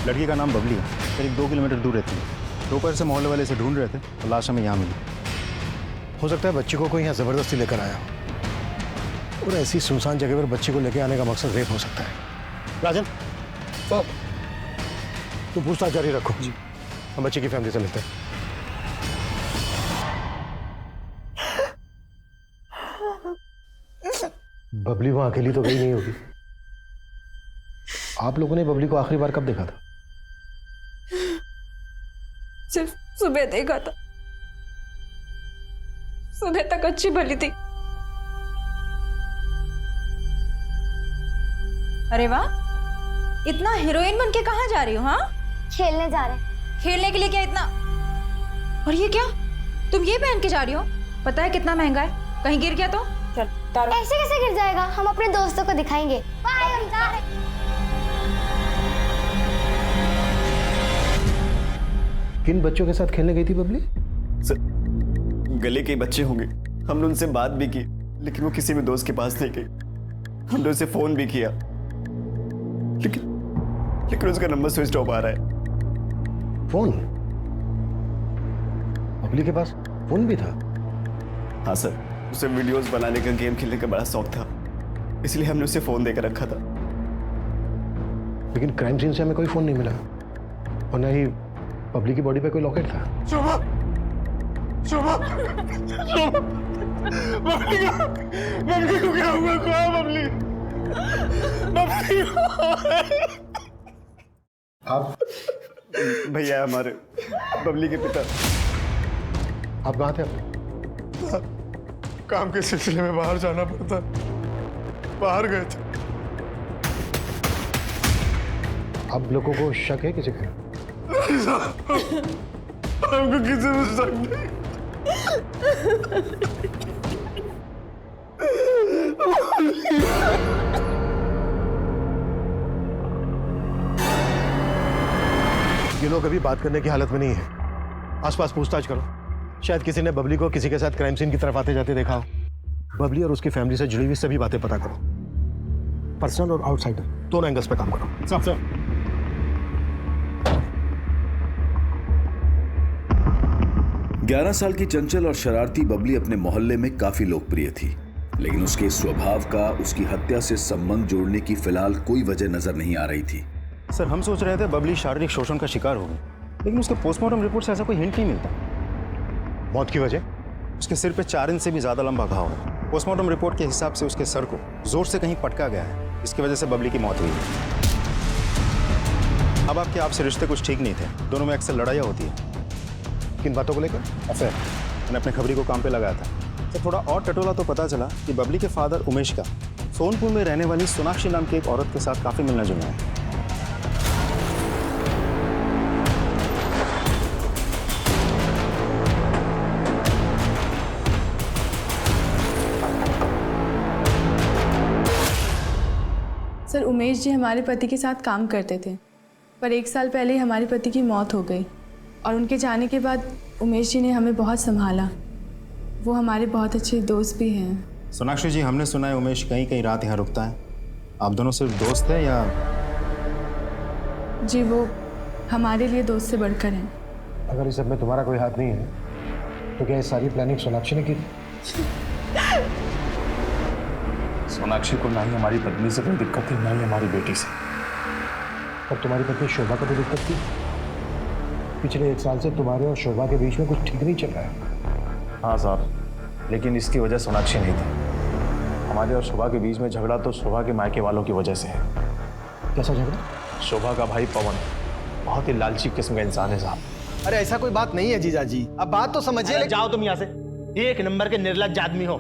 लड़की का नाम बबली है, करीब 2 किलोमीटर दूर रहती है। दोपहर से मोहल्ले वाले इसे ढूंढ रहे थे और लाश हमें यहाँ मिली। हो सकता है बच्ची को कोई यहाँ जबरदस्ती लेकर आया और ऐसी सुनसान जगह पर बच्ची को लेकर आने का मकसद रेप हो सकता है। राजन तू पूछताछ जारी रखो जी, हम बच्ची की फैमिली से मिलते हैं। बबली वहां अकेली तो गई नहीं होगी। आप लोगों ने बबली को आखिरी बार कब देखा था? सिर्फ सुबह देखा था। सुबह तक अच्छी भली थी। अरे वाह, इतना हीरोइन बन के कहाँ जा रही हो? हाँ, खेलने जा रहे हैं। खेलने के लिए क्या इतना? और ये क्या, तुम ये पहन के जा रही हो? पता है कितना महंगा है, कहीं गिर गया तो? चल तारो। ऐसे कैसे गिर जाएगा, हम अपने दोस्तों को दिखाएंगे। बाय, हम जा रहे हैं। किन बच्चों के साथ खेलने गई थी बबली? सर, गले के बच्चे होंगे। हमने उनसे बात भी की, लेकिन वो किसी भी दोस्त के पास नहीं गई। हमने उसे फोन भी किया, लेकिन उसका नंबर स्विच ऑफ आ रहा है। फोन? बबली के पास फोन भी था? हाँ सर, उसे वीडियोस बनाने का, गेम खेलने का बड़ा शौक था, इसलिए हमने उसे फोन देकर रखा था। लेकिन क्राइम सीन से हमें कोई फोन नहीं मिला और न ही बबली की बॉडी पे कोई लॉकेट था। शोभा, शोभा, बबली को क्या हुआ? कहाँ बबली? आप भैया हमारे बबली के पिता। आप कहाँ थे? काम के सिलसिले में बाहर जाना पड़ता, बाहर गए थे। आप लोगों को शक है किसी का? हमको किसी में शक नहीं। ये लोग अभी बात करने की हालत में नहीं है। आसपास पूछताछ करो, शायद किसी ने बबली को किसी के साथ क्राइम सीन की तरफ आते जाते देखा हो। बबली और उसकी फैमिली से जुड़ी हुई सभी बातें पता करो, पर्सनल और आउटसाइडर दोनों एंगल्स पे काम करो। साहब सर, 11 साल की चंचल और शरारती बबली अपने मोहल्ले में काफी लोकप्रिय थी, लेकिन उसके स्वभाव का उसकी हत्या से संबंध जोड़ने की फिलहाल कोई वजह नजर नहीं आ रही थी। सर हम सोच रहे थे बबली शारीरिक शोषण का शिकार हो गई, लेकिन उसके पोस्टमार्टम रिपोर्ट से ऐसा कोई हिंट नहीं मिलता। मौत की वजह? उसके सिर पे 4 इंच से भी ज्यादा लंबा घाव है। पोस्टमार्टम रिपोर्ट के हिसाब से उसके सर को जोर से कहीं पटका गया है, इसकी वजह से बबली की मौत हुई है। अब आपके आपसे रिश्ते कुछ ठीक नहीं थे, दोनों में अक्सर लड़ाइयाँ होती है। किन बातों को लेकर? सर मैंने अपने खबरी को काम पे लगाया था। सर थोड़ा और टटोला तो पता चला कि बबली के फादर उमेश का सोनपुर में रहने वाली सोनाक्षी नाम की एक औरत के साथ काफी मिलना जुलना है। सर उमेश जी हमारे पति के साथ काम करते थे, पर 1 साल पहले ही हमारे पति की मौत हो गई और उनके जाने के बाद उमेश जी ने हमें बहुत संभाला। वो हमारे बहुत अच्छे दोस्त भी हैं। सोनाक्षी जी, हमने सुना है उमेश कहीं कहीं रात यहाँ रुकता है। आप दोनों सिर्फ दोस्त हैं या? जी वो हमारे लिए दोस्त से बढ़कर हैं। अगर इस सब में तुम्हारा कोई हाथ नहीं है तो क्या ये सारी प्लानिंग सोनाक्षी ने की? सोनाक्षी को ना ही हमारी पत्नी से कोई दिक्कत थी, ना ही हमारी बेटी से। और तुम्हारी पत्नी शोभा को तो दिक्कत थी। पिछले 1 साल से तुम्हारे और शोभा के बीच में कुछ ठीक नहीं चल रहा है। हाँ साहब, लेकिन इसकी वजह सोनाक्षी नहीं थी। हमारे और शोभा के बीच में झगड़ा तो शोभा के मायके वालों की वजह से है। कैसा झगड़ा? शोभा का भाई पवन बहुत ही लालची किस्म का इंसान है साहब। अरे ऐसा कोई बात नहीं है जीजा जी, अब बात तो समझिए। जाओ तुम यहाँ से, 1 नंबर के निर्लज्ज आदमी हो।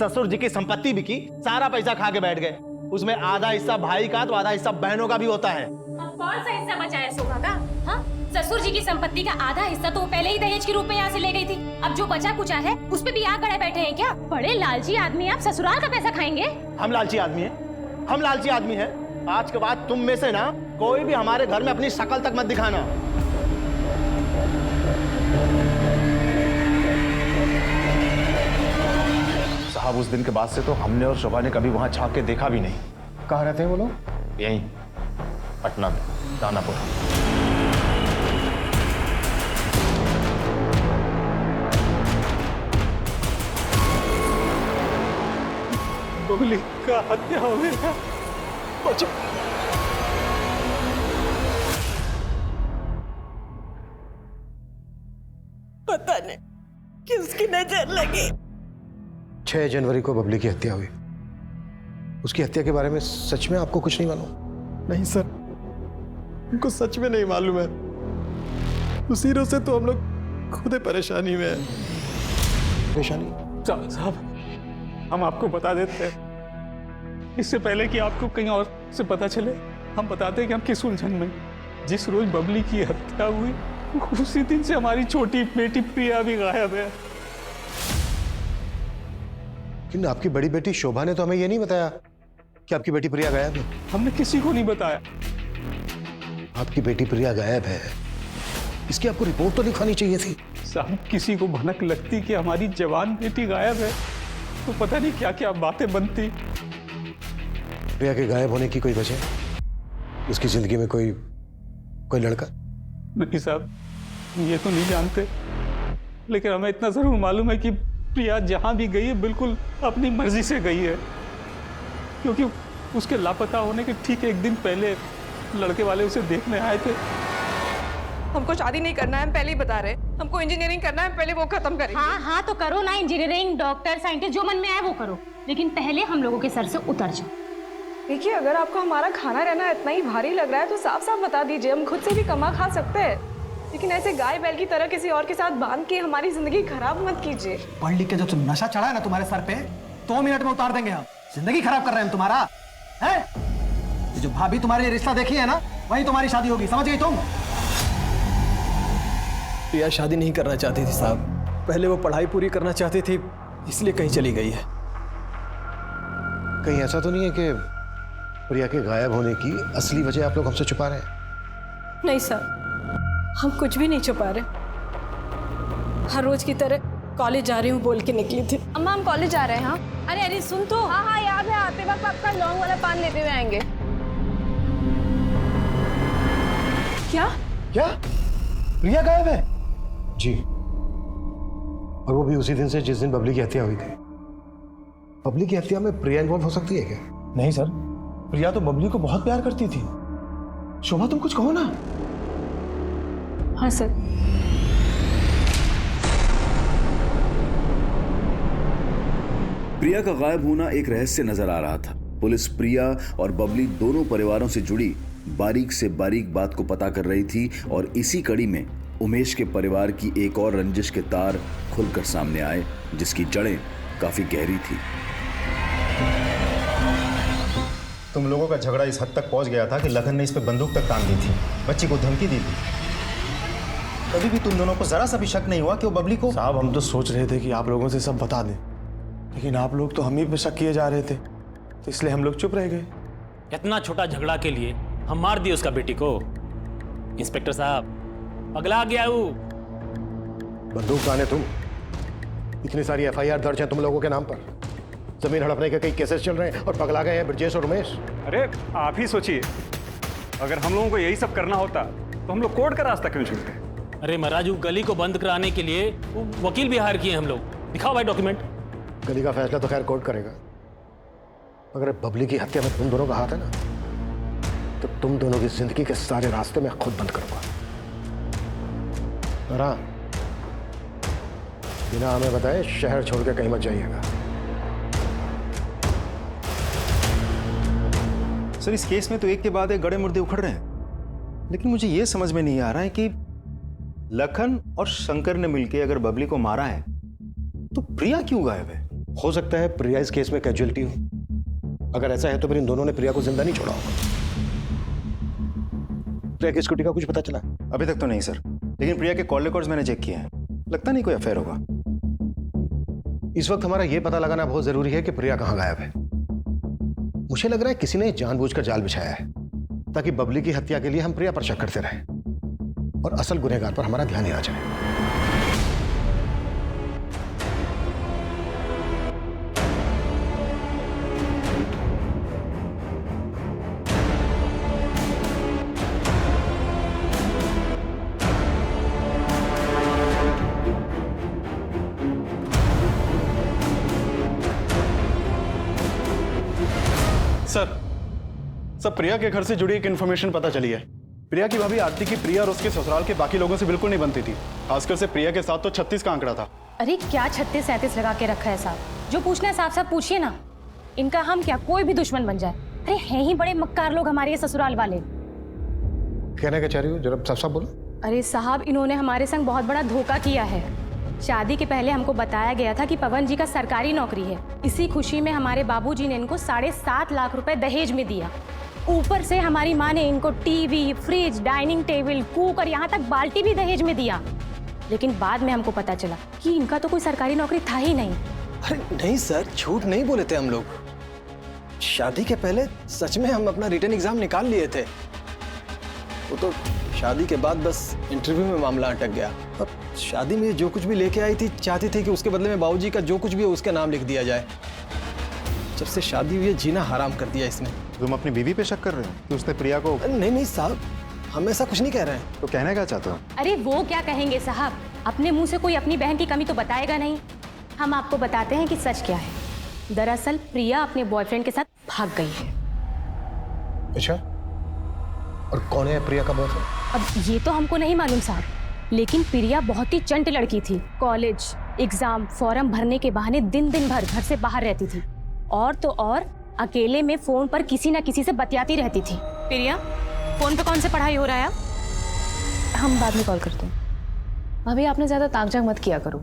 ससुर जी की संपत्ति भी की, सारा पैसा खा के बैठ गए। उसमें आधा हिस्सा भाई का तो आधा हिस्सा बहनों का भी होता है। अब कौन सा हिस्सा बचा है शोभा का? हाँ, ससुर जी की संपत्ति का आधा हिस्सा तो पहले ही दहेज के रूप में यहाँ से ले गई थी। अब जो बचा कुचा है उस पे भी आग गड़े बैठे हैं क्या? बड़े लालची आदमी, आप ससुराल का पैसा खाएंगे? हम लालची आदमी हैं, हम लालची आदमी हैं। आज के बाद तुम में से ना कोई भी हमारे घर में अपनी शक्ल तक मत दिखाना। साहब उस दिन के बाद से तो हमने और शोभा ने कभी वहां झांक के देखा भी नहीं। कहाँ रहते हैं वो लोग? यहीं पटना में, दानापुर। बबली का हत्या हो गया। बचो। पता नहीं किसकी नजर लगी। 6 जनवरी को बबली की हत्या हुई। उसकी हत्या के बारे में सच में आपको कुछ नहीं मालूम? नहीं सर, हमको सच में नहीं मालूम है। उसी रोज से तो हम लोग खुद परेशानी में है। परेशानी? साहब, हम आपको बता देते हैं, इससे पहले कि आपको कहीं और से पता चले, हम बताते हैं कि हम किस उलझन में। जिस रोज बबली की हत्या हुई, उसी दिन से हमारी छोटी बेटी प्रिया भी गायब है। लेकिन आपकी बड़ी बेटी शोभा ने तो हमें ये नहीं बताया कि आपकी बेटी प्रिया गायब है। हमने किसी को नहीं बताया। आपकी बेटी प्रिया गायब है, इसकी आपको रिपोर्ट तो लिखानी चाहिए थी। साहब, किसी को भनक लगती कि हमारी जवान बेटी गायब है तो पता नहीं क्या क्या बातें बनती। प्रिया के गायब होने की कोई वजह? उसकी जिंदगी में कोई लड़का? नहीं साहब, ये तो नहीं जानते, लेकिन हमें इतना जरूर मालूम है कि प्रिया जहां भी गई है बिल्कुल अपनी मर्जी से गई है, क्योंकि उसके लापता होने के ठीक एक दिन पहले लड़के वाले उसे देखने आए थे। हमको शादी नहीं करना है, हम पहले ही बता रहे। हमको इंजीनियरिंग करना है, पहले वो खत्म करेंगे। हाँ हाँ तो करो ना, इंजीनियरिंग, डॉक्टर, साइंटिस्ट, जो मन में आए वो करो, लेकिन पहले हम लोगों के सर से उतर जाओ। देखिए, अगर आपको हमारा खाना रहना इतना ही भारी लग रहा है तो साफ साफ बता दीजिए, हम खुद से भी कमा खा सकते हैं, लेकिन ऐसे गाय बैल की तरह किसी और के साथ बांध के हमारी जिंदगी खराब मत कीजिए। पढ़ लिख के जो तुम नशा चढ़ा है ना तुम्हारे सर पे, 2 मिनट में उतार देंगे हम। जिंदगी खराब कर रहे हैं हम तुम्हारा, है? ये जो भाभी तुम्हारे रिश्ता देखी है ना, वही तुम्हारी शादी होगी, समझ गई तुम? प्रिया शादी नहीं करना चाहती थी साहब, पहले वो पढ़ाई पूरी करना चाहती थी, इसलिए कहीं चली गई है। कहीं ऐसा तो नहीं है कि प्रिया के गायब होने की असली वजह आप लोग हमसे छुपा रहे हैं? नहीं सर, हम कुछ भी नहीं छुपा रहे। हर रोज की तरह कॉलेज जा रही हूँ बोल के निकली थी। अम्मा, हम कॉलेज जा रहे हैं। हाँ अरे सुन तो। हाँ याद है, आते वक्त आपका लौंग वाला पान लेते हुए आएंगे। क्या क्या प्रिया गायब है? जी, और वो भी उसी दिन से जिस दिन बबली की हत्या हुई थी। बबली की हत्या में प्रिया इन्वॉल्व हो सकती है क्या? नहीं सर, प्रिया तो बबली को बहुत प्यार करती थी। शोभा, तुम कुछ कहो ना। हाँ सर। प्रिया का गायब होना एक रहस्य नजर आ रहा था। पुलिस प्रिया और बबली दोनों परिवारों से जुड़ी बारीक से बारीक बात को पता कर रही थी, और इसी कड़ी में उमेश के परिवार की एक और रंजिश के तार खुलकर सामने आए, जिसकी जड़ें काफी गहरी थी। तुम लोगों का झगड़ा इस हद तक पहुंच गया था कि लखन ने इस पे बंदूक तक तान दी थी, बच्ची को धमकी दी थी। कभी भी तुम दोनों को जरा सा भी शक नहीं हुआ कि वो बबली को? साहब, हम तो सोच रहे थे कि आप लोगों से सब बता दें, लेकिन आप लोग तो हम ही पे शक किए जा रहे थे, तो इसलिए हम लोग चुप रह गए। इतना छोटा झगड़ा के लिए हम मार दिए उसका बेटी को। इंस्पेक्टर साहब, पगला गया वो। बंदूक ताने तुम? इतनी सारी FIR दर्ज है तुम लोगों के नाम पर, जमीन हड़पने के कई केसेस चल रहे हैं, और पगला गए हैं ब्रजेश और उमेश। अरे आप ही सोचिए, अगर हम लोगों को यही सब करना होता तो हम लोग कोर्ट का रास्ता क्यों चुनते? अरे महाराज, वो गली को बंद कराने के लिए वो वकील भी हायर किए हम लोग। दिखाओ भाई डॉक्यूमेंट। गली का फैसला तो खैर कोर्ट करेगा, अगर बबली की हत्या में तुम दोनों का हाथ है ना, तो तुम दोनों की जिंदगी के सारे रास्ते मैं खुद बंद करूंगा। बिना हमें बताए शहर छोड़ के कहीं मत जाइएगा। सर, इस केस में तो एक के बाद एक गड़े मुर्दे उखड़ रहे हैं, लेकिन मुझे यह समझ में नहीं आ रहा है कि लखन और शंकर ने मिलकर अगर बबली को मारा है तो प्रिया क्यों गायब है? हो सकता है प्रिया इस केस में कैजुअलिटी हो। अगर ऐसा है तो फिर इन दोनों ने प्रिया को जिंदा नहीं छोड़ा होगा। प्रिया की स्कूटी का कुछ पता चला? अभी तक तो नहीं सर, लेकिन प्रिया के कॉल रिकॉर्ड्स मैंने चेक किए हैं, लगता नहीं कोई अफेयर होगा। इस वक्त हमारा यह पता लगाना बहुत जरूरी है कि प्रिया कहां गायब है। मुझे लग रहा है किसी ने जानबूझकर जाल बिछाया है, ताकि बबली की हत्या के लिए हम प्रिया पर शक करते रहें और असल गुनहगार पर हमारा ध्यान ही ना जाए। सब प्रिया के घर से जुड़ी एक इन्फॉर्मेशन पता चली है। प्रिया की भाभी आरती की प्रिया और उसके ससुराल के बाकी लोगों से बिल्कुल नहीं बनती थी। खासकर से प्रिया के साथ तो 36 का आंकड़ा था। अरे क्या 36-37 लगा के रखा है साहब? जो पूछना है साफ साफ पूछिए ना। इनका हम क्या कोई भी दुश्मन बन जाए। अरे हैं ही बड़े मक्कार लोग हमारे ये ससुराल वाले। कहना क्या चाह रही हो, जरा साफ साफ बोलो। अरे साहब, इन्होंने हमारे संग बहुत बड़ा धोखा किया है। शादी के पहले हमको बताया गया था कि पवन जी का सरकारी नौकरी है। इसी खुशी में हमारे बाबूजी ने इनको 7.5 लाख रुपए दहेज में दिया। ऊपर से हमारी माँ ने इनको TV, fridge, dining table, cooker, यहाँ तक बाल्टी भी दहेज में दिया। लेकिन बाद में हमको पता चला कि इनका तो कोई सरकारी नौकरी था ही नहीं। अरे नहीं सर, झूठ नहीं बोले थे हम लोग। शादी के पहले सच में हम अपना रिटर्न एग्जाम निकाल लिए थे। वो तो शादी के बाद बस इंटरव्यू में मामला अटक गया। अब शादी में जो कुछ भी लेके आई थी, चाहती थी कि उसके बदले में बाबूजी का जो कुछ भी हो उसका नाम लिख दिया जाए। जब से शादी हुई है, जीना हराम कर दिया इसने। तुम अपनी बीवी पे शक कर रहे हो कि उसने प्रिया को? नहीं नहीं साहब, हम ऐसा कुछ नहीं कह रहे हैं। तो कहना क्या चाहते हो? अरे वो क्या कहेंगे साहब, अपने मुंह से कोई अपनी बहन की कमी तो बताएगा नहीं। हम आपको बताते हैं कि सच क्या है। दरअसल प्रिया अपने बॉयफ्रेंड के साथ भाग गई है। अच्छा, और कौन है प्रिया का बॉयफ्रेंड? अब ये तो हमको नहीं मालूम साहब, लेकिन प्रिया बहुत ही चंट लड़की थी। कॉलेज, एग्जाम, फॉर्म भरने के बहाने दिन भर घर से बाहर रहती थी। और तो और अकेले में फोन पर किसी न किसी से बतियाती रहती थी। प्रिया, फोन पे कौन से पढ़ाई हो रहा है? हम बाद में कॉल करते हैं। भाभी आपने ज्यादा ताकझाक मत किया करो।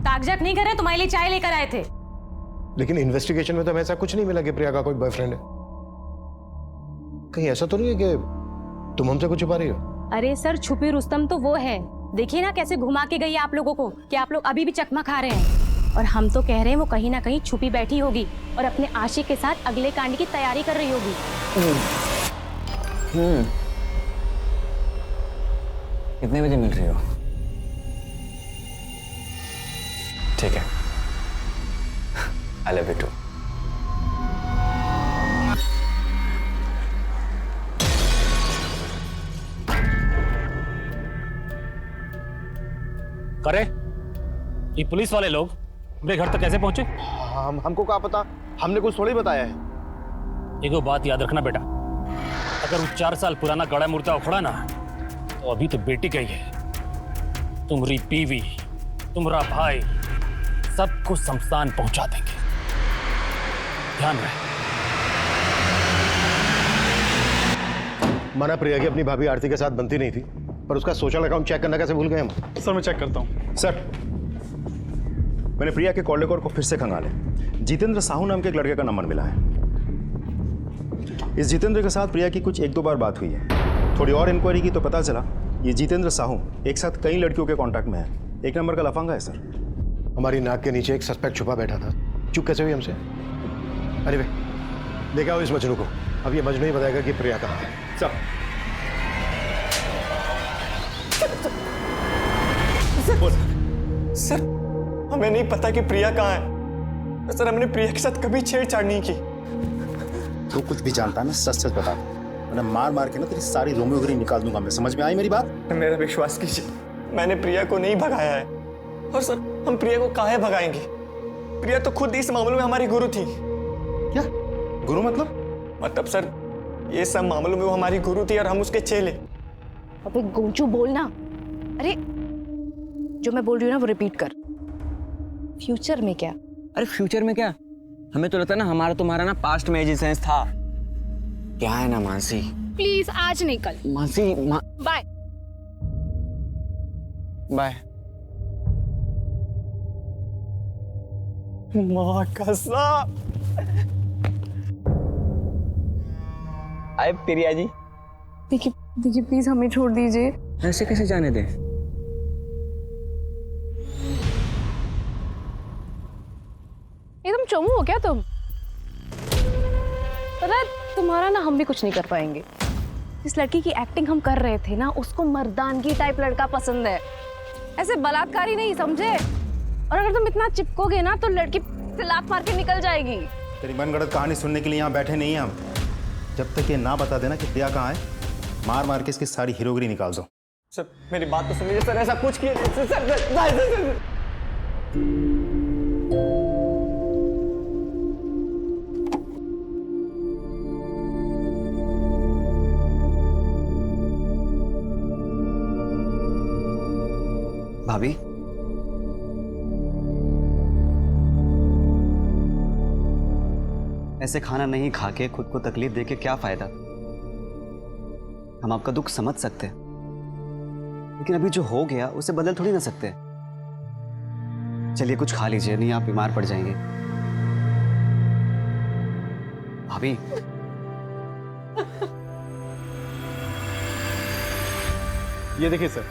ताकझाक नहीं कर रहे, तुम्हारे लिए चाय लेकर आए थे। लेकिन इन्वेस्टिगेशन में तो हमें ऐसा कुछ नहीं मिला कि प्रिया का कोई बॉयफ्रेंड है। कहीं ऐसा तो नहीं है कि तुम हमसे कुछ छुपा रही हो? अरे सर, छुपी रुस्तम तो वो है। देखिए ना कैसे घुमा के गई है आप लोगों को कि आप लोग अभी भी चकमा खा रहे हैं। और हम तो कह रहे हैं वो कहीं ना कहीं छुपी बैठी होगी और अपने आशिक के साथ अगले कांड की तैयारी कर रही होगी। कितने बजे मिल रही हो? ठीक है, आई लव यू टू। करे, ये पुलिस वाले लोग मेरे घर तक कैसे पहुंचे? हमको क्या पता, हमने कुछ थोड़ी बताया है। एक बात याद रखना बेटा, अगर वो 4 साल पुराना गड़ा मुर्दा उखड़ा ना, तो अभी तो बेटी गई है। तुम्हारी बीवी, तुम्हारा भाई, सबको शमशान पहुंचा देंगे। ध्यान रहे। माना प्रिया की अपनी भाभी आरती के साथ बनती नहीं थी, पर उसका सोशल अकाउंट चेक करना कैसे भूल गए हम? सर मैं चेक करता हूँ। सर, मैंने प्रिया के कॉल रिकॉर्ड को फिर से खंगाले। जितेंद्र साहू नाम के एक लड़के का नंबर मिला है। इस जितेंद्र के साथ प्रिया की कुछ 1-2 बार बात हुई है। थोड़ी और इंक्वायरी की तो पता चला ये जितेंद्र साहू एक साथ कई लड़कियों के कांटेक्ट में है। 1 नंबर का लफंगा है सर। हमारी नाक के नीचे एक सस्पेक्ट छुपा बैठा था। चुप कैसे हुई हमसे? अरे भाई देखा हो इस मजनू को। अब ये मजनू ही बताएगा कि प्रिया कहाँ है। सर, हमें नहीं पता कि प्रिया कहाँ है। सर, हमने प्रिया के साथ कभी छेड़छाड़ नहीं की। तू कुछ भी जानता है ना, सच सच बता। मैंने मार मार के ना तेरी सारी रोमियोगिरी निकाल दूंगा मैं। समझ में आई मेरी बात? मेरा विश्वास कीजिए, मैंने प्रिया को नहीं भगाया है। और सर, हम प्रिया को काहे भगाएंगे? प्रिया तो खुद इस मामले में हमारी गुरु थी। क्या गुरु मतलब? मतलब सर, ये सब मामलों में वो हमारी गुरु थी और हम उसके चेले। अबे गोंचू बोलना। अरे जो मैं बोल रही हूँ ना वो रिपीट कर। फ्यूचर में क्या? अरे फ्यूचर में क्या, हमें तो लगता है ना हमारा तुम्हारा ना पास्ट में एग्जिस्टेंस था। क्या है ना मानसी, प्लीज आज नहीं कल। Mansi bye bye. माँ कसम। आए प्रिया जी। देखिए प्लीज हमें छोड़ दीजिए। ऐसे कैसे जाने दें? एकदम चोमू हो क्या तुम? पता है तुम्हारा ना हम भी कुछ नहीं कर पाएंगे। इस लड़की की एक्टिंग हम कर रहे थे ना, उसको मर्दानगी टाइप लड़का पसंद है, ऐसे बलात्कारी नहीं, समझे? और अगर तुम इतना चिपकोगे ना तो लड़की लात मार के निकल जाएगी। तेरी मनगढ़ंत कहानी सुनने के लिए यहाँ बैठे नहीं हैं हम। जब तक ये ना बता देना कि प्रिया कहाँ है, मार मार के इसकी सारी हीरोगिरी निकाल दो। सर मेरी बात तो सुनिए सर, ऐसा कुछ किए सर। भाभी, ऐसे खाना नहीं खा के खुद को तकलीफ दे के क्या फायदा? हम आपका दुख समझ सकते हैं, लेकिन अभी जो हो गया उसे बदल थोड़ी ना सकते। चलिए कुछ खा लीजिए, नहीं आप बीमार पड़ जाएंगे। भाभी, ये देखिए सर,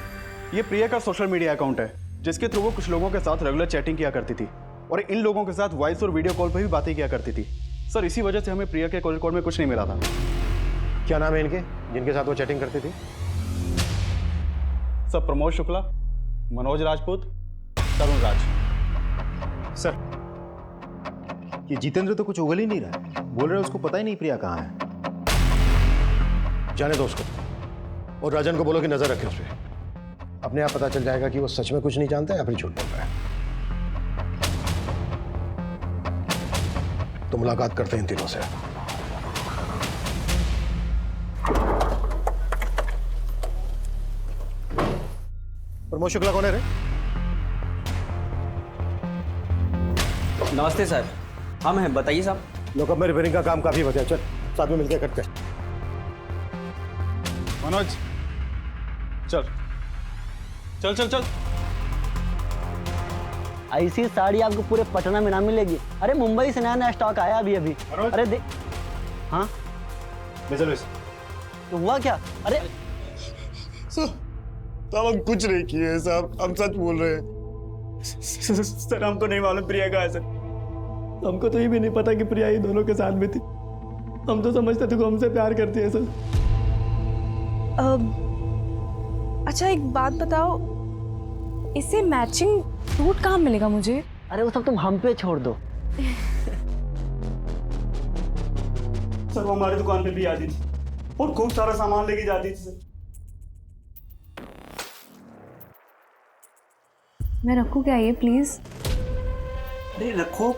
ये प्रिया का सोशल मीडिया अकाउंट है जिसके थ्रू वो कुछ लोगों के साथ रेगुलर चैटिंग किया करती थी और इन लोगों के साथ वॉइस और वीडियो कॉल पर भी बातें किया करती थी। सर इसी वजह से हमें प्रिया के कॉल रिकॉर्ड में कुछ नहीं मिला था। क्या नाम है इनके जिनके साथ वो चैटिंग करती थी? सर प्रमोद शुक्ला, मनोज राजपूत, तरुण राज। सर ये जितेंद्र तो कुछ उगल ही नहीं रहा है, बोल रहे उसको पता ही नहीं प्रिया कहाँ है। जाने दो उसको, और राजन को बोलो कि नजर रखे उस पर। अपने आप पता चल जाएगा कि वो सच में कुछ नहीं जानता है या फिर झूठ बोल रहा है। तो मुलाकात करते हैं इन तीनों से। प्रमोद शुक्ला कौन है रे? नमस्ते सर। हम हैं, बताइए साहब। लोकअप में रिपेयरिंग का काम काफी बढ़िया, चल साथ में मिलकर करते हैं। मनोज चल चल चल चल। ऐसी साड़ी आपको पूरे पटना में ना मिलेगी। अरे मुंबई से नया नया स्टॉक आया अभी अभी। अरे दे, हाँ तो हुआ क्या? अरे साहब हम कुछ नहीं किए साहब, हम सच बोल रहे हैं। सर हमको नहीं मालूम प्रिया कहाँ है सर। हमको तो ये भी नहीं पता कि प्रिया ये दोनों के साथ में थी। हम तो समझते थे कि हमसे प्यार करती है सर। अच्छा एक बात बताओ, इसे मैचिंग सूट कहाँ मिलेगा मुझे? अरे वो सब तुम हम पे छोड़ दो। सर वो हमारी दुकान पे भी आती थी और खूब सारा सामान लेके जाती थी सर। मैं रखूँ क्या ये प्लीज? अरे रखो,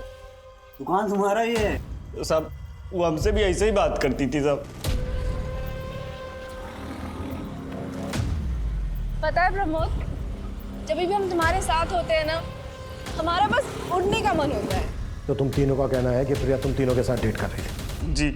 दुकान तुम्हारा ही है। तो साहब वो हमसे भी ऐसे ही बात करती थी साहब। पता है प्रमोद, जब भी हम तुम्हारे साथ होते हैं ना, हमारा बस उड़ने का मन होता है। तो तुम तीनों का कहना है कि प्रिया तुम तीनों के साथ डेट कर रही थी? जी।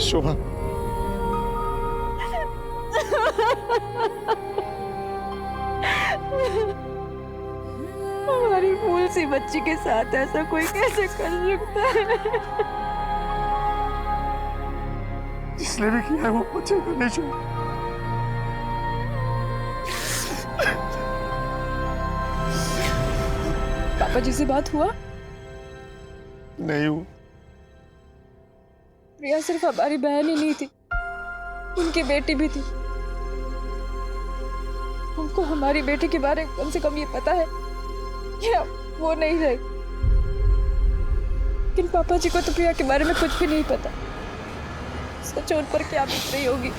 शोभा, हमारी फूल सी बच्ची के साथ ऐसा कोई कैसे कर सकता है? जिसने भी किया है वो मुझे करने चाहिए। पापा जी से बात हुआ? नहीं हुआ। प्रिया सिर्फ हमारी बहन ही नहीं थी, उनकी बेटी भी थी। हमको हमारी बेटी के बारे में कम से कम ये पता है कि वो नहीं रही। लेकिन पापा जी को तो प्रिया के बारे में कुछ भी नहीं पता। सोचो उन पर क्या बीत रही होगी।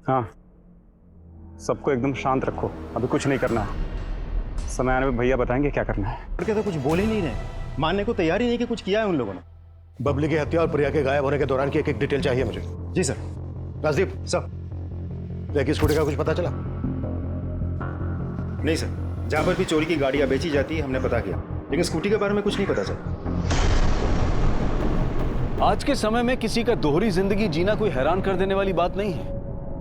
हाँ, सबको एकदम शांत रखो, अभी कुछ नहीं करना है। समय आने में भैया बताएंगे क्या करना है। लड़के तो कुछ बोल ही नहीं रहे, मानने को तैयार ही नहीं कि कुछ किया है उन लोगों ने। बबली की हत्या और प्रिया के गायब होने के दौरान की एक एक डिटेल चाहिए मुझे। जी सर। राजदीप सर, प्रिया की स्कूटी का कुछ पता चला? नहीं सर, जहाँ पर भी चोरी की गाड़ियाँ बेची जाती है हमने पता किया, लेकिन स्कूटी के बारे में कुछ नहीं पता चला। आज के समय में किसी का दोहरी जिंदगी जीना कोई हैरान कर देने वाली बात नहीं है,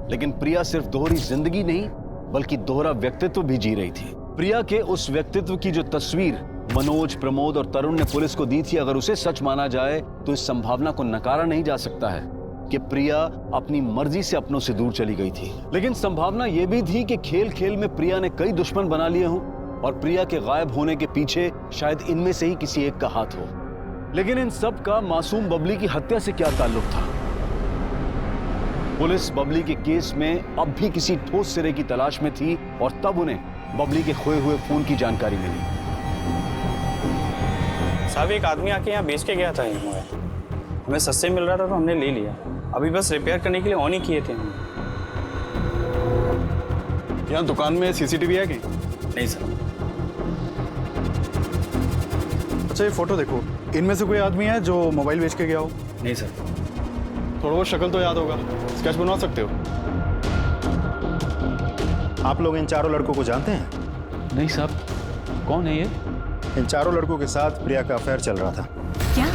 लेकिन प्रिया सिर्फ दोहरी जिंदगी नहीं बल्कि दोहरा व्यक्तित्व भी जी रही थी। प्रिया के उस व्यक्तित्व की जो तस्वीर मनोज, प्रमोद और तरुण ने पुलिस को दी थी, अगर उसे सच माना जाए तो इस संभावना को नकारा नहीं जा सकता है कि प्रिया अपनी मर्जी से अपनों से दूर चली गई थी। लेकिन संभावना यह भी थी कि खेल खेल में प्रिया ने कई दुश्मन बना लिए हों और प्रिया के गायब होने के पीछे शायद इनमें से ही किसी एक का हाथ हो। लेकिन इन सब का मासूम बबली की हत्या से क्या ताल्लुक था? पुलिस बबली के केस में अब भी किसी ठोस सिरे की तलाश में थी और तब उन्हें बबली के खोए हुए फोन की जानकारी मिली। साहब एक आदमी आके यहाँ बेच के गया था ये मोबाइल, हमें सस्ते मिल रहा था तो हमने ले लिया। अभी बस रिपेयर करने के लिए ऑन ही किए थे हम। यहाँ दुकान में सीसीटीवी है कि नहीं सर। अच्छा ये फोटो देखो, इनमें से कोई आदमी है जो मोबाइल बेच के गया हो? नहीं सर। थोड़ा बहुत शक्ल तो याद होगा, स्केच बनवा सकते हो? आप लोग इन चारों लड़कों को जानते हैं? नहीं साहब, कौन है ये? इन चारों लड़कों के साथ प्रिया का अफेयर चल रहा था। क्या?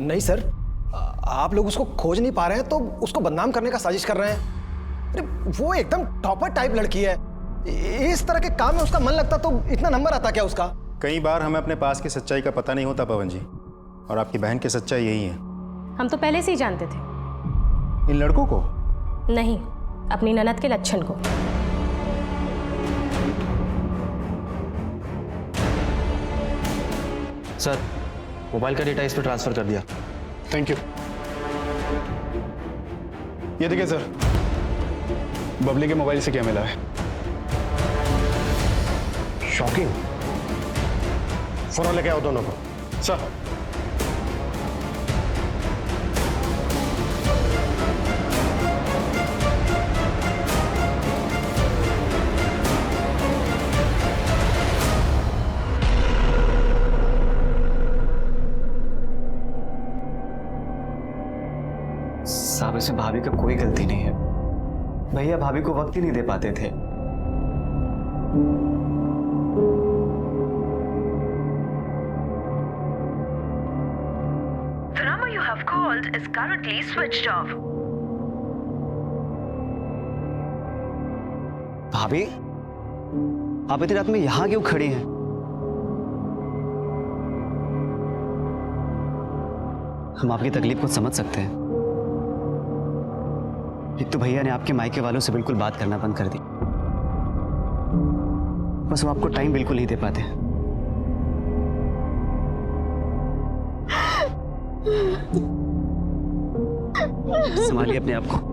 नहीं सर, आप लोग उसको खोज नहीं पा रहे हैं तो उसको बदनाम करने का साजिश कर रहे हैं। अरे वो एकदम टॉपर टाइप लड़की है, इस तरह के काम में उसका मन लगता तो इतना नंबर आता क्या उसका? कई बार हमें अपने पास की सच्चाई का पता नहीं होता पवन जी, और आपकी बहन की सच्चाई यही है। हम तो पहले से ही जानते थे। इन लड़कों को? नहीं, अपनी ननद के लच्छन को। सर, मोबाइल का डेटा इस पर ट्रांसफर कर दिया। Thank you. ये देखिए सर, बबली के मोबाइल से क्या मिला है। शॉकिंग। फोन लेके आओ दोनों को। सर। साहब इसमें भाभी का कोई गलती नहीं है। भैया भाभी को वक्त ही नहीं दे पाते थे। The number you have called is currently switched off. भाभी, आप इतनी रात में यहां क्यों खड़ी हैं? हम आपकी तकलीफ को समझ सकते हैं। एक तो भैया ने आपके मायके वालों से बिल्कुल बात करना बंद कर दी, बस वो आपको टाइम बिल्कुल नहीं दे पाते। संभालिए अपने आप को।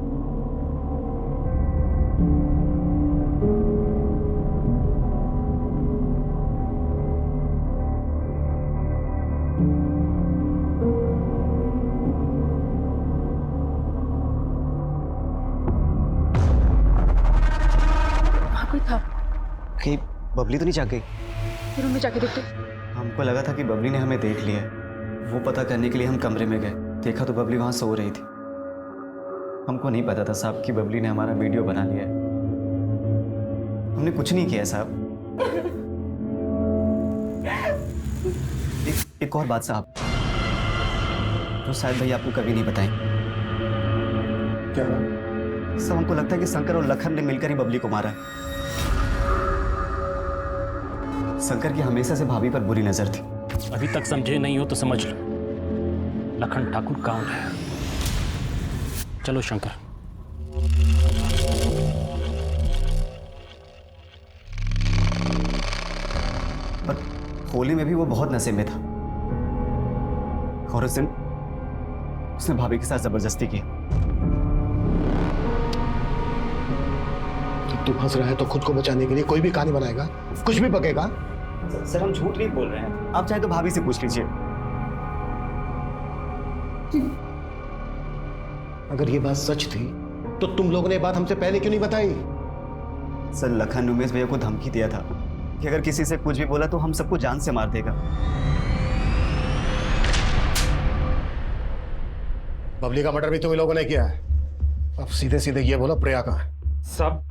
कोई था? कहीं बबली तो नहीं जाग गई? फिर हमें जाके देखते। हमको लगा था कि बबली ने हमें देख लिया है। वो पता करने के लिए हम कमरे में गए, देखा तो बबली वहां सो रही थी। हमको नहीं पता था साहब कि बबली ने हमारा वीडियो बना लिया है। हमने कुछ नहीं किया साहब। एक और बात साहब, तो शायद भैया आपको कभी नहीं बताएं। क्या? सब हमको लगता है कि शंकर और लखन ने मिलकर ही बबली को मारा है। शंकर की हमेशा से भाभी पर बुरी नजर थी। अभी तक समझे नहीं हो तो समझ लो, लखन ठाकुर कौन है। चलो शंकर। पर होली में भी वो बहुत नशे में था, और उस दिन उसने भाभी के साथ जबरदस्ती की। तू फंस रहा है तो खुद को बचाने के लिए कोई भी कहानी बनाएगा, कुछ भी पकेगा। सर हम झूठ नहीं बोल रहे हैं, आप चाहे तो भाभी से पूछ लीजिए। अगर ये बात सच थी तो तुम लोगों ने ये बात हमसे पहले क्यों नहीं बताई? सर लखन उमेश भैया को धमकी दिया था कि अगर किसी से कुछ भी बोला तो हम सबको जान से मार देगा। बबली का मर्डर भी तुम लोगों ने किया है। अब सीधे सीधे ये बोलो प्रिया कहाँ है? साहब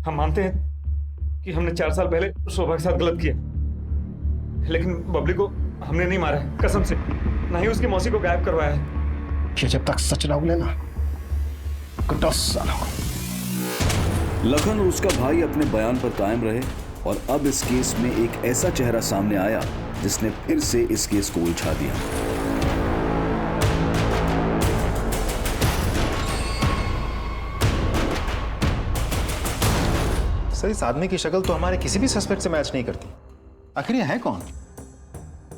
हम मानते हैं कि हमने 4 साल पहले शोभा के साथ गलत किया, लेकिन बबली को हमने नहीं मारा है, कसम से। ना ही उसकी मौसी को गायब करवाया है। ये जब तक सच ना उगले ना, 10 साल हो। लखन और उसका भाई अपने बयान पर कायम रहे, और अब इस केस में एक ऐसा चेहरा सामने आया जिसने फिर से इस केस को उलझा दिया। सर इस आदमी की शक्ल तो हमारे किसी भी सस्पेक्ट से मैच नहीं करती। आखिर ये है कौन?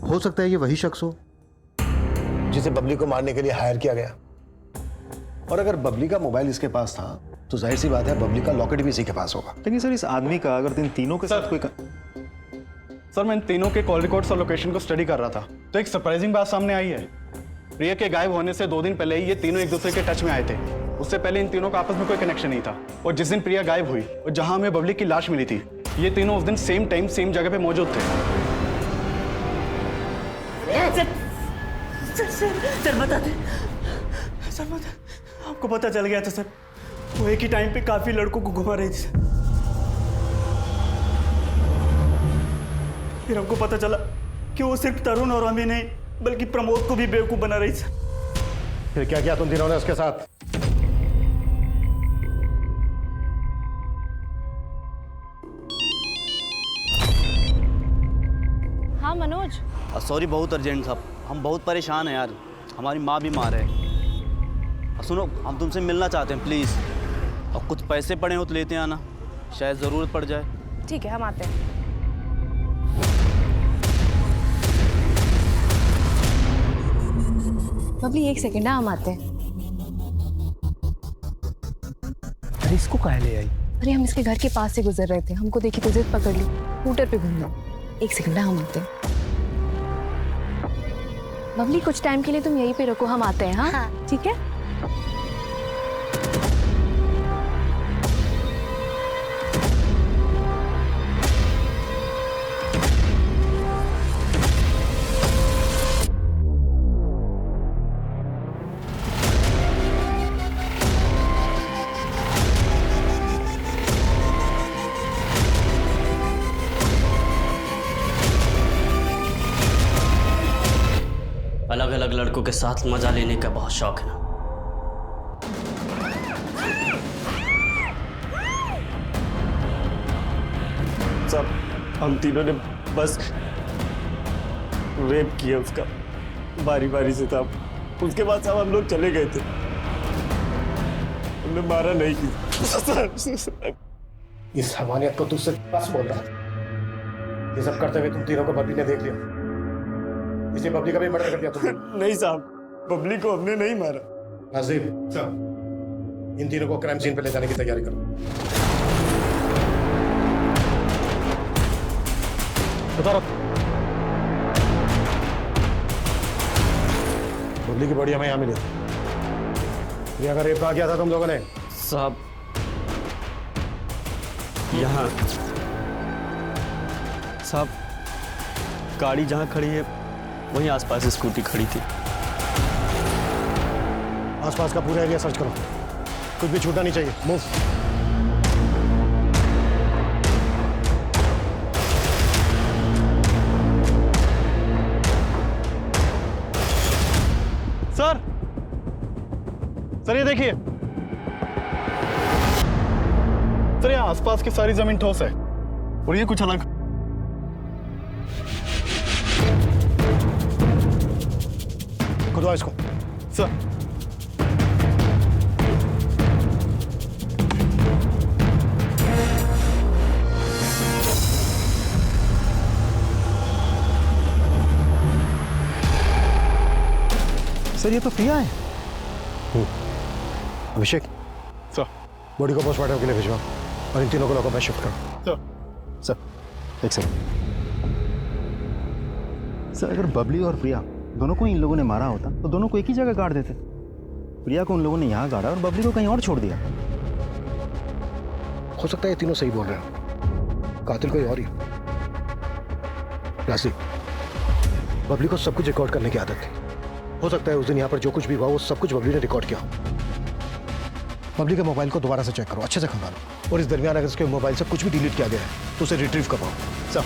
हो सकता है ये वही शख्स हो जिसे बबली को मारने के लिए हायर किया गया। और अगर बबली का मोबाइल इसके पास था तो जाहिर सी बात है बबली का लॉकेट भी इसी के पास होगा। लेकिन सर इस आदमी का अगर इन तीनों के साथ कोई सर मैं इन तीनों के कॉल रिकॉर्ड्स और लोकेशन को स्टडी कर रहा था तो एक सरप्राइजिंग बात सामने आई है। प्रिया के गायब होने से 2 दिन पहले ही ये तीनों एक दूसरे के टच में आए थे। उससे पहले इन तीनों का आपस में कोई कनेक्शन नहीं था। और जिस दिन प्रिया गायब हुई और जहां हमें बबली की लाश मिली थी, ये तीनों उस दिन सेम टाइम सेम जगह पे मौजूद थे। सर बता दे, सर बता, आपको पता चल गया था सर? वो एक ही टाइम पे काफी लड़कों को घुमा रही थी। फिर हमको पता चला कि वो सिर्फ तरुण और हमें नहीं बल्कि प्रमोद को भी बेवकूफ बना रही थी। फिर क्या किया तुम तीनों ने उसके साथ? हाँ मनोज। सॉरी, बहुत अर्जेंट था। हम बहुत परेशान हैं यार, हमारी माँ बीमार है। सुनो, हम तुमसे मिलना चाहते हैं प्लीज़। और कुछ पैसे पड़े हो तो लेते आना, शायद ज़रूरत पड़ जाए। ठीक है, हम आते हैं। बबली 1 सेकंड, हम आते हैं। अरे इसको काहे ले आई? अरे हम इसके घर के पास से गुजर रहे थे, हमको देखी तो जिद पकड़ ली, स्कूटर पे घूमना। 1 सेकंड, हम आते हैं। बबली कुछ टाइम के लिए तुम यहीं पे रुको, हम आते हैं। हाँ ठीक है। अलग अलग लड़कों के साथ मजा लेने का बहुत शौक है ना। सब हम तीनों ने बस रेप किया उसका, बारी बारी से था। उसके बाद सब हम लोग चले गए थे, हमने मारा नहीं किया। इस हमानियत को तुझसे बस बोल रहा है। ये सब करते हुए तुम तीनों को बबली ने देख लिया, इसे बबली का भी मर्डर कर दिया तुमने। नहीं साहब, बबली को हमने नहीं मारा। नाजिर साहब, इन तीनों को क्राइम सीन पे ले जाने की तैयारी करो। उतारो। बबली की बॉडी हमें यहाँ मिली थी। ये अगर रेप कहा गया था तुम लोगों ने? साहब यहाँ साहब गाड़ी जहाँ खड़ी है वहीं आसपास स्कूटी खड़ी थी। आसपास का पूरा एरिया सर्च करो, कुछ भी छूटना नहीं चाहिए। मूव। सर ये देखिए सर, यहाँ आसपास की सारी जमीन ठोस है और ये कुछ अलग। खुदवा इसको। सर सर ये तो प्रिया है। अभिषेक सर, बॉडी को पोस्टमार्टम के लिए भिजवाओ और इन तीनों को लॉकअप में शिफ्ट करो। सर एक सेकंड। सर अगर बबली और प्रिया दोनों को इन लोगों ने मारा होता तो दोनों को एक ही जगह गाड़ देते। प्रिया को उन लोगों ने यहाँ गाड़ा और बबली को कहीं और छोड़ दिया। हो सकता है ये तीनों सही बोल रहे हैं, कातिल कोई और ही। राशि, बबली को सब कुछ रिकॉर्ड करने की आदत थी। हो सकता है उस दिन यहाँ पर जो कुछ भी हुआ वो सब कुछ बबली ने रिकॉर्ड किया। बबली के मोबाइल को दोबारा से चेक करो, अच्छे से खंगालो, और इस दरमियान अगर इसके मोबाइल से कुछ भी डिलीट किया गया है तो उसे रिट्रीव करवाओ। सब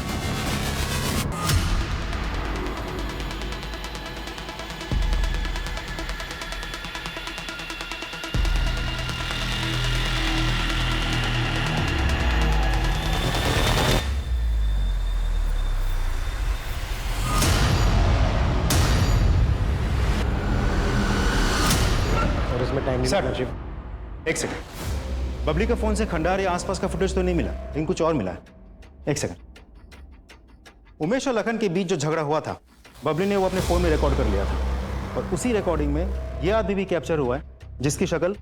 सर एक सेकंड। बबली के फोन से खंडार या आसपास का फुटेज तो नहीं मिला, लेकिन कुछ और मिला है। एक सेकंड। उमेश और लखन के बीच जो झगड़ा हुआ था, बबली ने वो अपने फोन में रिकॉर्ड कर लिया था, और उसी रिकॉर्डिंग में यह आदमी भी कैप्चर हुआ है जिसकी शक्ल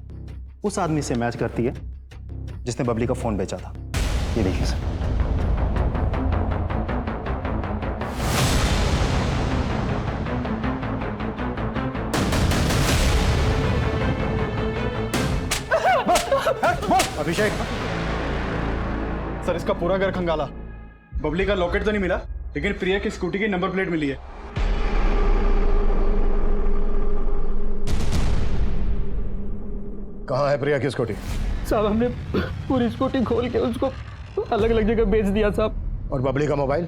उस आदमी से मैच करती है जिसने बबली का फोन बेचा था। ये देखिए सर। अभिषेक सर, इसका पूरा घर खंगाला। बबली का लॉकेट तो नहीं मिला, लेकिन प्रिया की स्कूटी की नंबर प्लेट मिली है। कहाँ है प्रिया की स्कूटी? साहब हमने पूरी स्कूटी खोल के उसको अलग अलग जगह बेच दिया साहब। और बबली का मोबाइल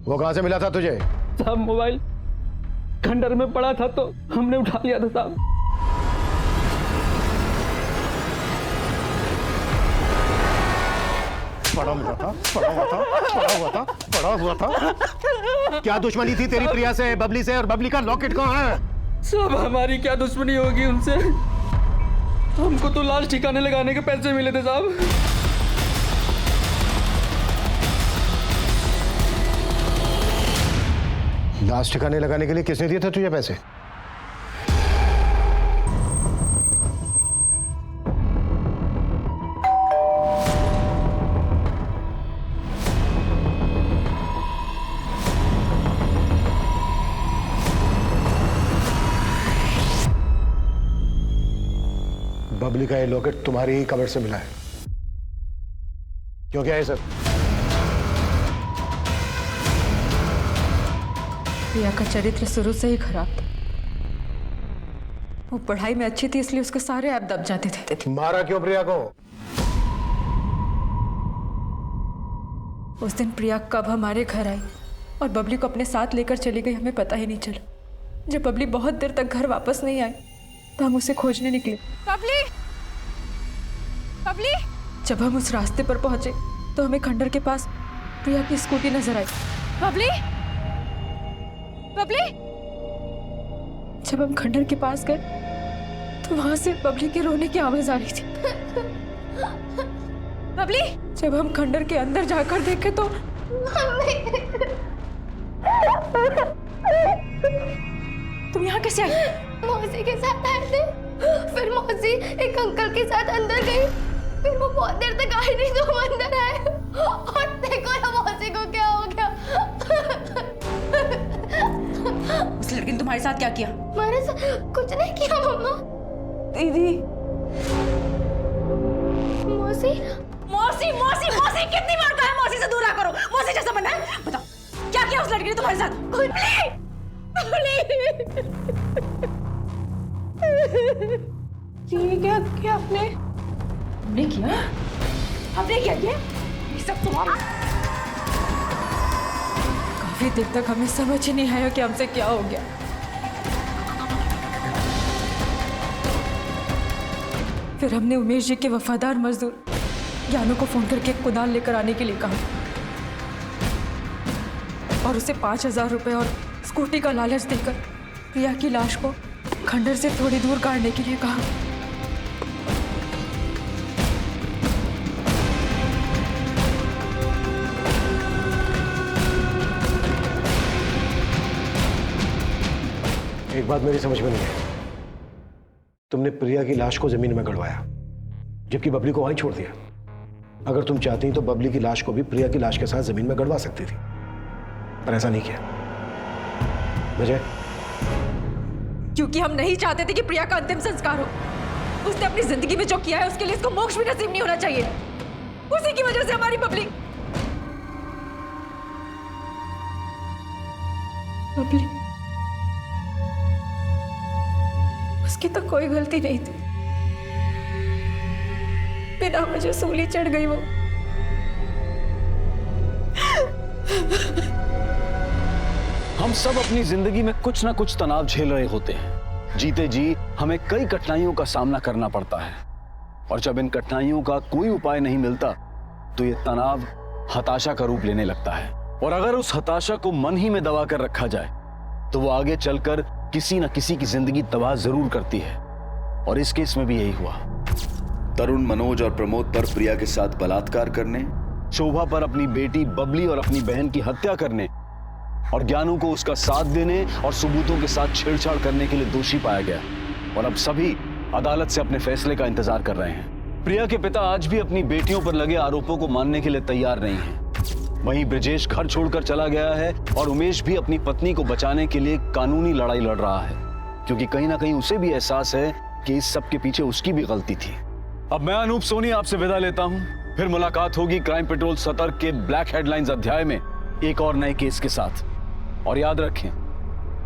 वो कहाँ से मिला था तुझे? साहब मोबाइल खंडर में पड़ा था तो हमने उठा लिया था साहब। पड़ा हुआ था। क्या दुश्मनी थी तेरी प्रिया से, बबली से? और बबली का लॉकेट कहाँ है? सब हमारी क्या दुश्मनी होगी उनसे? हमको तो लाश ठिकाने लगाने के पैसे मिले थे साहब। लाश ठिकाने लगाने के लिए किसने दिए थे तुझे पैसे? बबली का ये लॉकेट तुम्हारी ही कवर से मिला है। क्यों, क्या है सर? प्रिया का चरित्र शुरू से ही खराब था। वो पढ़ाई में अच्छी थी इसलिए उसके सारे ऐप दब जाते थे। मारा क्यों प्रिया को? उस दिन प्रिया कब हमारे घर आई और बबली को अपने साथ लेकर चली गई हमें पता ही नहीं चला। जब बबली बहुत देर तक घर वापस नहीं आई तो हम उसे खोजने निकले। बबली! बबली! जब हम उस रास्ते पर पहुंचे तो हमें खंडर के पास प्रिया की स्कूटी नजर आई। बबली! बबली! जब हम खंडर के पास गए तो वहां से बबली के रोने की आवाज आ रही थी। बबली! जब हम खंडर के अंदर जाकर देखे तो तुम यहाँ कैसे आई? मौसी के साथ आए थे, फिर मौसी एक अंकल के साथ अंदर गई, फिर वो बहुत देर तक आई नहीं तो हम अंदर आए और देखो ना मौसी को क्या हो गया। उस लड़की ने तुम्हारे साथ क्या किया? हमारे साथ कुछ नहीं किया मम्मा। दीदी! मौसी मौसी मौसी मौसी कितनी बार कहा है मौसी से दूर रहा करो? मौसी जैसा बनना है? बताओ क्या किया उस लड़की ने तुम्हारे साथ? ये क्या किया आपने? हमने किया? हमने किया ये सब तुम्हारा? काफी देर तक हमें समझ ही नहीं आया कि हमसे क्या हो गया। फिर हमने उमेश जी के वफादार मजदूर ज्ञानू को फोन करके कुणाल लेकर आने के लिए कहा और उसे 5,000 रुपए और स्कूटी का लालच देकर प्रिया की लाश को खंडर से थोड़ी दूर गाड़ने के लिए कहा। एक बात मेरी समझ में नहीं है, तुमने प्रिया की लाश को जमीन में गड़वाया जबकि बबली को वहीं छोड़ दिया। अगर तुम चाहती तो बबली की लाश को भी प्रिया की लाश के साथ जमीन में गड़वा सकती थी, पर ऐसा नहीं किया। वजह? क्योंकि हम नहीं चाहते थे कि प्रिया का अंतिम संस्कार हो। उसने अपनी जिंदगी में जो किया है उसके लिए इसको मोक्ष भी नसीब नहीं होना चाहिए। उसी की वजह से हमारी बबली उसकी तो कोई गलती नहीं थी, बिना वजह सूली चढ़ गई वो। हम सब अपनी जिंदगी में कुछ ना कुछ तनाव झेल रहे होते हैं। जीते जी हमें कई कठिनाइयों का सामना करना पड़ता है और जब इन कठिनाइयों का कोई उपाय नहीं मिलता तो ये तनाव हताशा का रूप लेने लगता है और अगर उस हताशा को मन ही में दबा कर रखा जाए तो वो आगे चलकर किसी न किसी की जिंदगी तबाह जरूर करती है और इस केस में भी यही हुआ। तरुण, मनोज और प्रमोद पर प्रिया के साथ बलात्कार करने, शोभा पर अपनी बेटी बबली और अपनी बहन की हत्या करने और ज्ञानू को उसका साथ देने और सबूतों के साथ छेड़छाड़ करने के लिए दोषी पाया गया और अब सभी अदालत से अपने फैसले का इंतजार कर रहे हैं। प्रिया के पिता आज भी अपनी बेटियों पर लगे आरोपों को मानने के लिए तैयार नहीं है। वहीं ब्रजेश घर छोड़कर चला गया है और उमेश भी अपनी पत्नी को बचाने के लिए कानूनी लड़ाई लड़ रहा है, क्योंकि कहीं ना कहीं उसे भी एहसास है कि इस सब के पीछे उसकी भी गलती थी। अब मैं अनूप सोनी आपसे विदा लेता हूं। फिर मुलाकात होगी क्राइम पेट्रोल सतर्क के ब्लैक हेडलाइंस अध्याय में एक और नए केस के साथ। और याद रखें,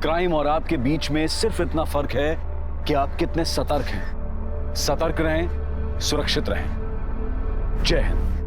क्राइम और आपके बीच में सिर्फ इतना फर्क है कि आप कितने सतर्क हैं। सतर्क रहें, सुरक्षित रहें। जय हिंद।